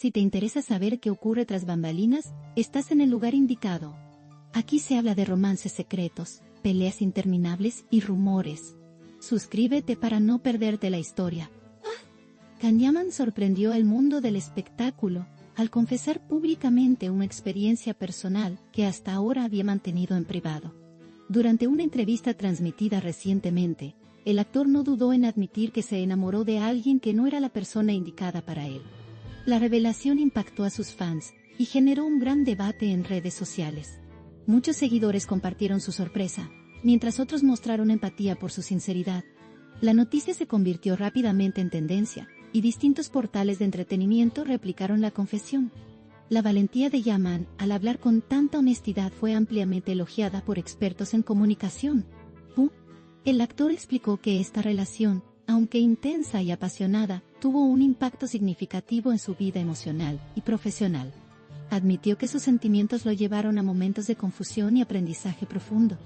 Si te interesa saber qué ocurre tras bambalinas, estás en el lugar indicado. Aquí se habla de romances secretos, peleas interminables y rumores. Suscríbete para no perderte la historia. Can Yaman sorprendió al mundo del espectáculo al confesar públicamente una experiencia personal que hasta ahora había mantenido en privado. Durante una entrevista transmitida recientemente, el actor no dudó en admitir que se enamoró de alguien que no era la persona indicada para él. La revelación impactó a sus fans y generó un gran debate en redes sociales. Muchos seguidores compartieron su sorpresa, mientras otros mostraron empatía por su sinceridad. La noticia se convirtió rápidamente en tendencia, y distintos portales de entretenimiento replicaron la confesión. La valentía de Yaman al hablar con tanta honestidad fue ampliamente elogiada por expertos en comunicación. El actor explicó que esta relación, aunque intensa y apasionada, tuvo un impacto significativo en su vida emocional y profesional. Admitió que sus sentimientos lo llevaron a momentos de confusión y aprendizaje profundo.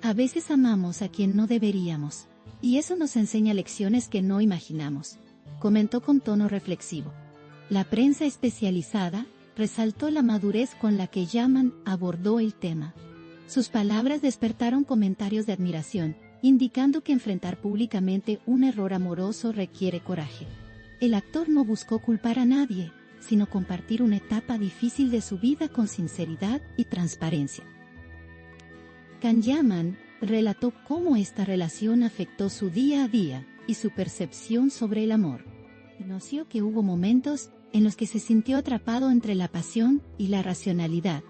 A veces amamos a quien no deberíamos, y eso nos enseña lecciones que no imaginamos, comentó con tono reflexivo. La prensa especializada resaltó la madurez con la que Yaman abordó el tema. Sus palabras despertaron comentarios de admiración, indicando que enfrentar públicamente un error amoroso requiere coraje. El actor no buscó culpar a nadie, sino compartir una etapa difícil de su vida con sinceridad y transparencia. Can Yaman relató cómo esta relación afectó su día a día y su percepción sobre el amor. Reconoció que hubo momentos en los que se sintió atrapado entre la pasión y la racionalidad.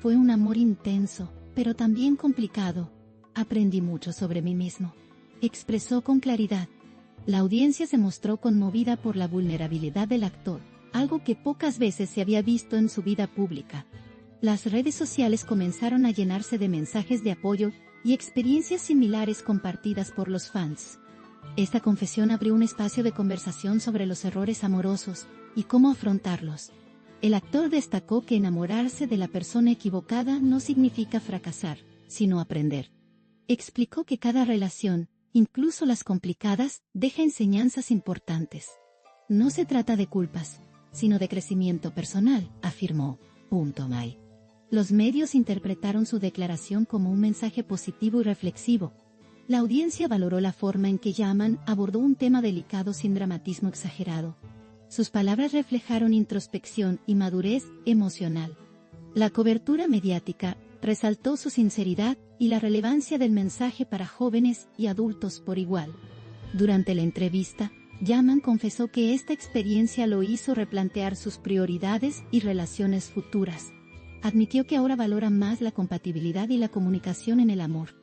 Fue un amor intenso, pero también complicado. Aprendí mucho sobre mí mismo, expresó con claridad. La audiencia se mostró conmovida por la vulnerabilidad del actor, algo que pocas veces se había visto en su vida pública. Las redes sociales comenzaron a llenarse de mensajes de apoyo y experiencias similares compartidas por los fans. Esta confesión abrió un espacio de conversación sobre los errores amorosos y cómo afrontarlos. El actor destacó que enamorarse de la persona equivocada no significa fracasar, sino aprender. Explicó que cada relación, incluso las complicadas, deja enseñanzas importantes. No se trata de culpas, sino de crecimiento personal, afirmó. May. Los medios interpretaron su declaración como un mensaje positivo y reflexivo. La audiencia valoró la forma en que Yaman abordó un tema delicado sin dramatismo exagerado. Sus palabras reflejaron introspección y madurez emocional. La cobertura mediática resaltó su sinceridad y la relevancia del mensaje para jóvenes y adultos por igual. Durante la entrevista, Yaman confesó que esta experiencia lo hizo replantear sus prioridades y relaciones futuras. Admitió que ahora valora más la compatibilidad y la comunicación en el amor.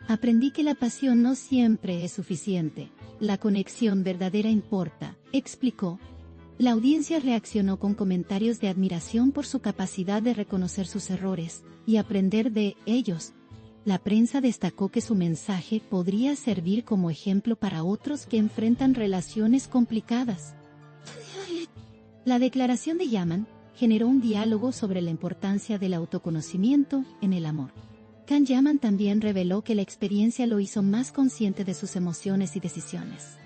Aprendí que la pasión no siempre es suficiente, la conexión verdadera importa, explicó. La audiencia reaccionó con comentarios de admiración por su capacidad de reconocer sus errores y aprender de ellos. La prensa destacó que su mensaje podría servir como ejemplo para otros que enfrentan relaciones complicadas. La declaración de Yaman generó un diálogo sobre la importancia del autoconocimiento en el amor. Can Yaman también reveló que la experiencia lo hizo más consciente de sus emociones y decisiones.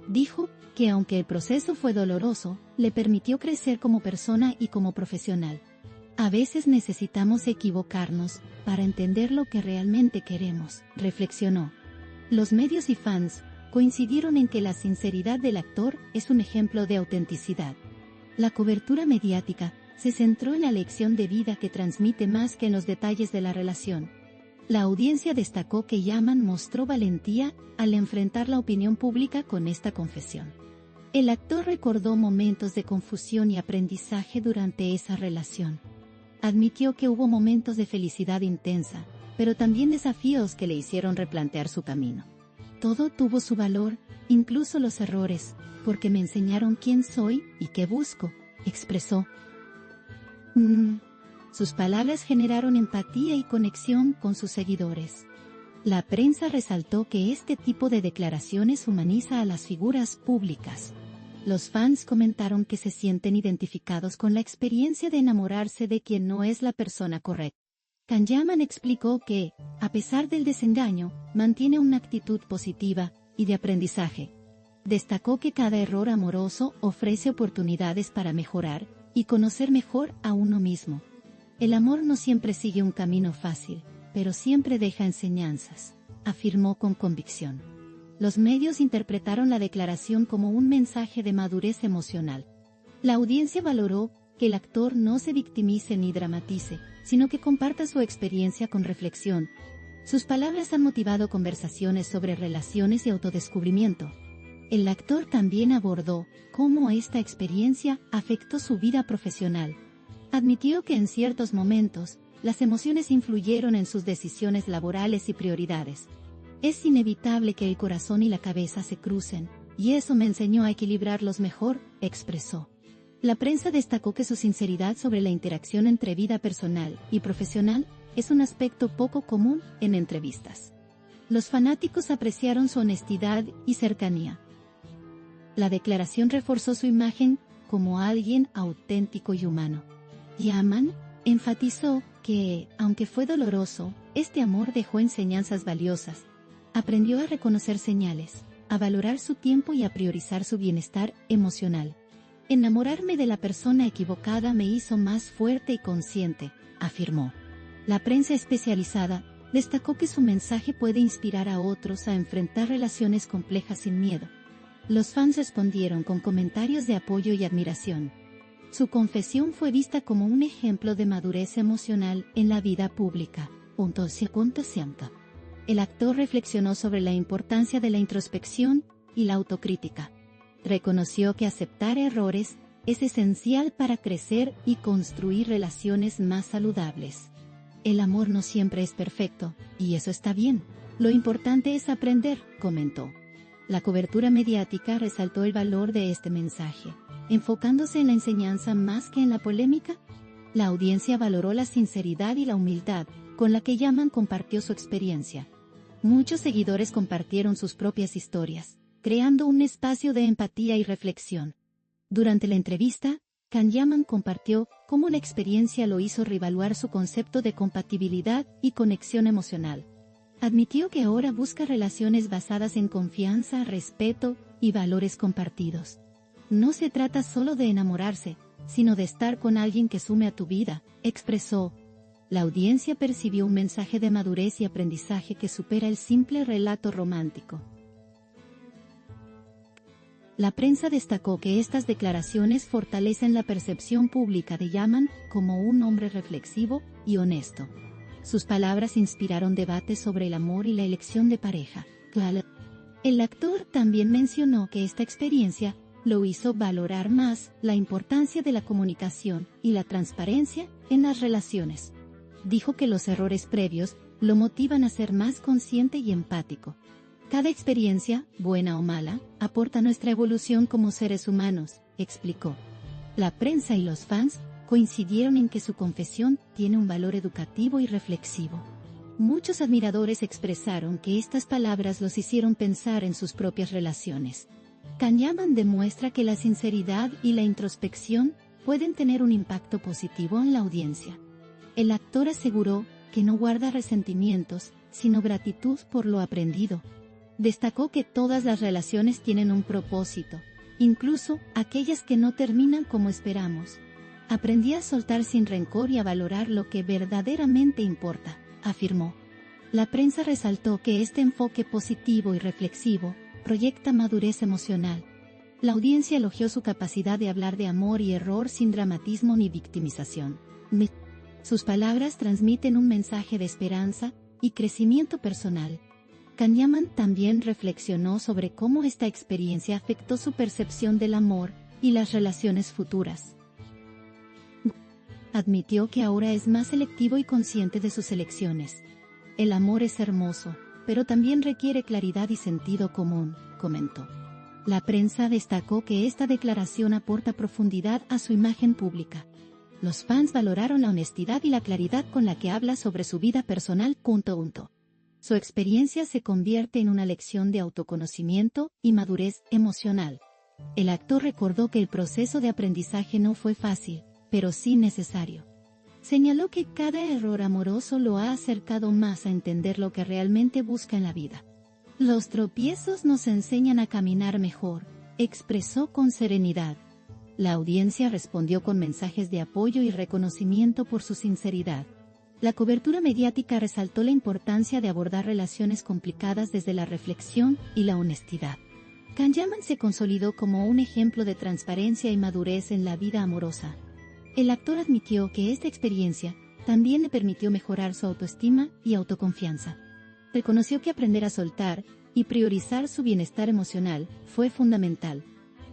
Dijo que aunque el proceso fue doloroso, le permitió crecer como persona y como profesional. A veces necesitamos equivocarnos para entender lo que realmente queremos, reflexionó. Los medios y fans coincidieron en que la sinceridad del actor es un ejemplo de autenticidad. La cobertura mediática se centró en la lección de vida que transmite más que en los detalles de la relación. La audiencia destacó que Yaman mostró valentía al enfrentar la opinión pública con esta confesión. El actor recordó momentos de confusión y aprendizaje durante esa relación. Admitió que hubo momentos de felicidad intensa, pero también desafíos que le hicieron replantear su camino. Todo tuvo su valor, incluso los errores, porque me enseñaron quién soy y qué busco, expresó. Sus palabras generaron empatía y conexión con sus seguidores. La prensa resaltó que este tipo de declaraciones humaniza a las figuras públicas. Los fans comentaron que se sienten identificados con la experiencia de enamorarse de quien no es la persona correcta. Can Yaman explicó que, a pesar del desengaño, mantiene una actitud positiva y de aprendizaje. Destacó que cada error amoroso ofrece oportunidades para mejorar y conocer mejor a uno mismo. El amor no siempre sigue un camino fácil, pero siempre deja enseñanzas, afirmó con convicción. Los medios interpretaron la declaración como un mensaje de madurez emocional. La audiencia valoró que el actor no se victimice ni dramatice, sino que comparta su experiencia con reflexión. Sus palabras han motivado conversaciones sobre relaciones y autodescubrimiento. El actor también abordó cómo esta experiencia afectó su vida profesional. Admitió que en ciertos momentos, las emociones influyeron en sus decisiones laborales y prioridades. Es inevitable que el corazón y la cabeza se crucen, y eso me enseñó a equilibrarlos mejor, expresó. La prensa destacó que su sinceridad sobre la interacción entre vida personal y profesional es un aspecto poco común en entrevistas. Los fanáticos apreciaron su honestidad y cercanía. La declaración reforzó su imagen como alguien auténtico y humano. Yaman enfatizó que, aunque fue doloroso, este amor dejó enseñanzas valiosas. Aprendió a reconocer señales, a valorar su tiempo y a priorizar su bienestar emocional. Enamorarme de la persona equivocada me hizo más fuerte y consciente, afirmó. La prensa especializada destacó que su mensaje puede inspirar a otros a enfrentar relaciones complejas sin miedo. Los fans respondieron con comentarios de apoyo y admiración. Su confesión fue vista como un ejemplo de madurez emocional en la vida pública. El actor reflexionó sobre la importancia de la introspección y la autocrítica. Reconoció que aceptar errores es esencial para crecer y construir relaciones más saludables. El amor no siempre es perfecto, y eso está bien. Lo importante es aprender, comentó. La cobertura mediática resaltó el valor de este mensaje, enfocándose en la enseñanza más que en la polémica. La audiencia valoró la sinceridad y la humildad con la que Yaman compartió su experiencia. Muchos seguidores compartieron sus propias historias, creando un espacio de empatía y reflexión. Durante la entrevista, Can Yaman compartió cómo la experiencia lo hizo reevaluar su concepto de compatibilidad y conexión emocional. Admitió que ahora busca relaciones basadas en confianza, respeto y valores compartidos. No se trata solo de enamorarse, sino de estar con alguien que sume a tu vida, expresó. La audiencia percibió un mensaje de madurez y aprendizaje que supera el simple relato romántico. La prensa destacó que estas declaraciones fortalecen la percepción pública de Yaman como un hombre reflexivo y honesto. Sus palabras inspiraron debates sobre el amor y la elección de pareja. El actor también mencionó que esta experiencia lo hizo valorar más la importancia de la comunicación y la transparencia en las relaciones. Dijo que los errores previos lo motivan a ser más consciente y empático. Cada experiencia, buena o mala, aporta a nuestra evolución como seres humanos, explicó. La prensa y los fans coincidieron en que su confesión tiene un valor educativo y reflexivo. Muchos admiradores expresaron que estas palabras los hicieron pensar en sus propias relaciones. Can Yaman demuestra que la sinceridad y la introspección pueden tener un impacto positivo en la audiencia. El actor aseguró que no guarda resentimientos, sino gratitud por lo aprendido. Destacó que todas las relaciones tienen un propósito, incluso aquellas que no terminan como esperamos. Aprendí a soltar sin rencor y a valorar lo que verdaderamente importa, afirmó. La prensa resaltó que este enfoque positivo y reflexivo proyecta madurez emocional. La audiencia elogió su capacidad de hablar de amor y error sin dramatismo ni victimización. Sus palabras transmiten un mensaje de esperanza y crecimiento personal. Can Yaman también reflexionó sobre cómo esta experiencia afectó su percepción del amor y las relaciones futuras. Admitió que ahora es más selectivo y consciente de sus elecciones. El amor es hermoso, pero también requiere claridad y sentido común, comentó. La prensa destacó que esta declaración aporta profundidad a su imagen pública. Los fans valoraron la honestidad y la claridad con la que habla sobre su vida personal. Su experiencia se convierte en una lección de autoconocimiento y madurez emocional. El actor recordó que el proceso de aprendizaje no fue fácil, pero sí necesario. Señaló que cada error amoroso lo ha acercado más a entender lo que realmente busca en la vida. Los tropiezos nos enseñan a caminar mejor, expresó con serenidad. La audiencia respondió con mensajes de apoyo y reconocimiento por su sinceridad. La cobertura mediática resaltó la importancia de abordar relaciones complicadas desde la reflexión y la honestidad. Can Yaman se consolidó como un ejemplo de transparencia y madurez en la vida amorosa. El actor admitió que esta experiencia también le permitió mejorar su autoestima y autoconfianza. Reconoció que aprender a soltar y priorizar su bienestar emocional fue fundamental.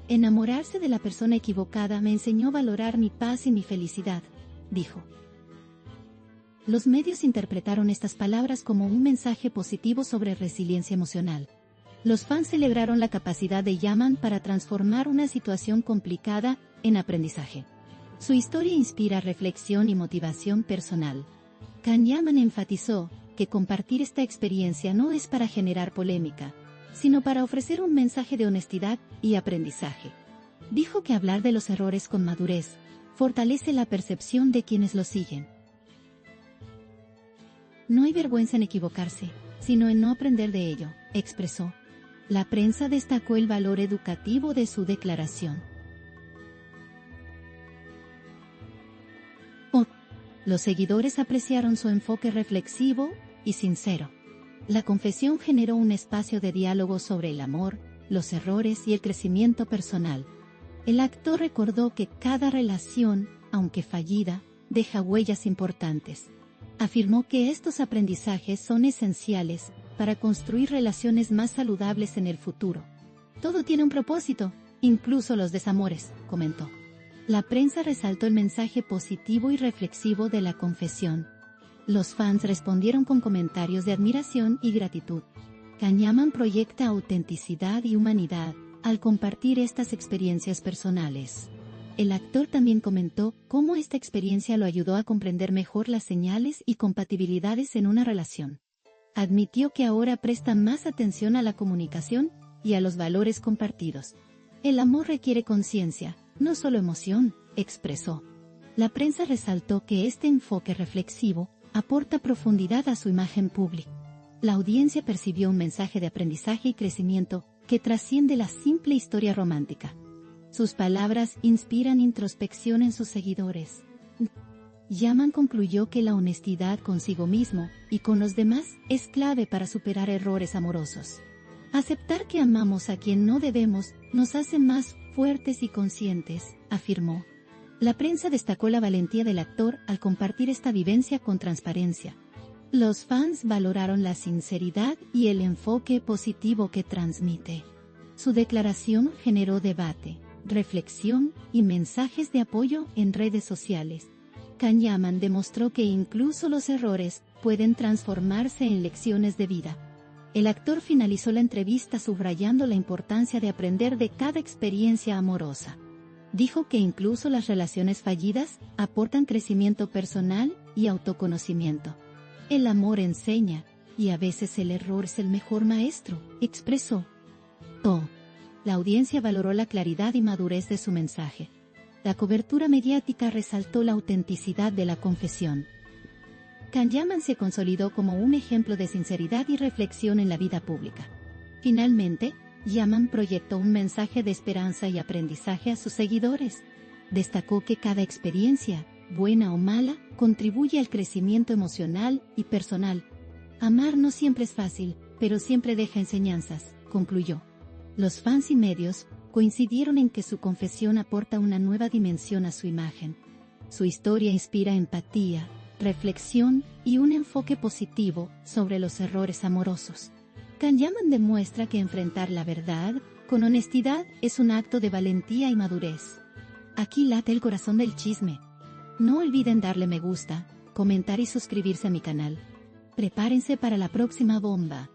Enamorarse de la persona equivocada me enseñó a valorar mi paz y mi felicidad, dijo. Los medios interpretaron estas palabras como un mensaje positivo sobre resiliencia emocional. Los fans celebraron la capacidad de Yaman para transformar una situación complicada en aprendizaje. Su historia inspira reflexión y motivación personal. Can Yaman enfatizó que compartir esta experiencia no es para generar polémica, sino para ofrecer un mensaje de honestidad y aprendizaje. Dijo que hablar de los errores con madurez fortalece la percepción de quienes lo siguen. No hay vergüenza en equivocarse, sino en no aprender de ello, expresó. La prensa destacó el valor educativo de su declaración. Los seguidores apreciaron su enfoque reflexivo y sincero. La confesión generó un espacio de diálogo sobre el amor, los errores y el crecimiento personal. El actor recordó que cada relación, aunque fallida, deja huellas importantes. Afirmó que estos aprendizajes son esenciales para construir relaciones más saludables en el futuro. Todo tiene un propósito, incluso los desamores, comentó. La prensa resaltó el mensaje positivo y reflexivo de la confesión. Los fans respondieron con comentarios de admiración y gratitud. Can Yaman proyecta autenticidad y humanidad al compartir estas experiencias personales. El actor también comentó cómo esta experiencia lo ayudó a comprender mejor las señales y compatibilidades en una relación. Admitió que ahora presta más atención a la comunicación y a los valores compartidos. El amor requiere conciencia, no solo emoción, expresó. La prensa resaltó que este enfoque reflexivo aporta profundidad a su imagen pública. La audiencia percibió un mensaje de aprendizaje y crecimiento que trasciende la simple historia romántica. Sus palabras inspiran introspección en sus seguidores. Yaman concluyó que la honestidad consigo mismo y con los demás es clave para superar errores amorosos. Aceptar que amamos a quien no debemos nos hace más fuertes y conscientes, afirmó. La prensa destacó la valentía del actor al compartir esta vivencia con transparencia. Los fans valoraron la sinceridad y el enfoque positivo que transmite. Su declaración generó debate, reflexión y mensajes de apoyo en redes sociales. Can Yaman demostró que incluso los errores pueden transformarse en lecciones de vida. El actor finalizó la entrevista subrayando la importancia de aprender de cada experiencia amorosa. Dijo que incluso las relaciones fallidas aportan crecimiento personal y autoconocimiento. El amor enseña, y a veces el error es el mejor maestro, expresó. La audiencia valoró la claridad y madurez de su mensaje. La cobertura mediática resaltó la autenticidad de la confesión. Can Yaman se consolidó como un ejemplo de sinceridad y reflexión en la vida pública. Finalmente, Yaman proyectó un mensaje de esperanza y aprendizaje a sus seguidores. Destacó que cada experiencia, buena o mala, contribuye al crecimiento emocional y personal. Amar no siempre es fácil, pero siempre deja enseñanzas, concluyó. Los fans y medios coincidieron en que su confesión aporta una nueva dimensión a su imagen. Su historia inspira empatía, reflexión y un enfoque positivo sobre los errores amorosos. Can Yaman demuestra que enfrentar la verdad con honestidad es un acto de valentía y madurez. Aquí late el corazón del chisme. No olviden darle me gusta, comentar y suscribirse a mi canal. Prepárense para la próxima bomba.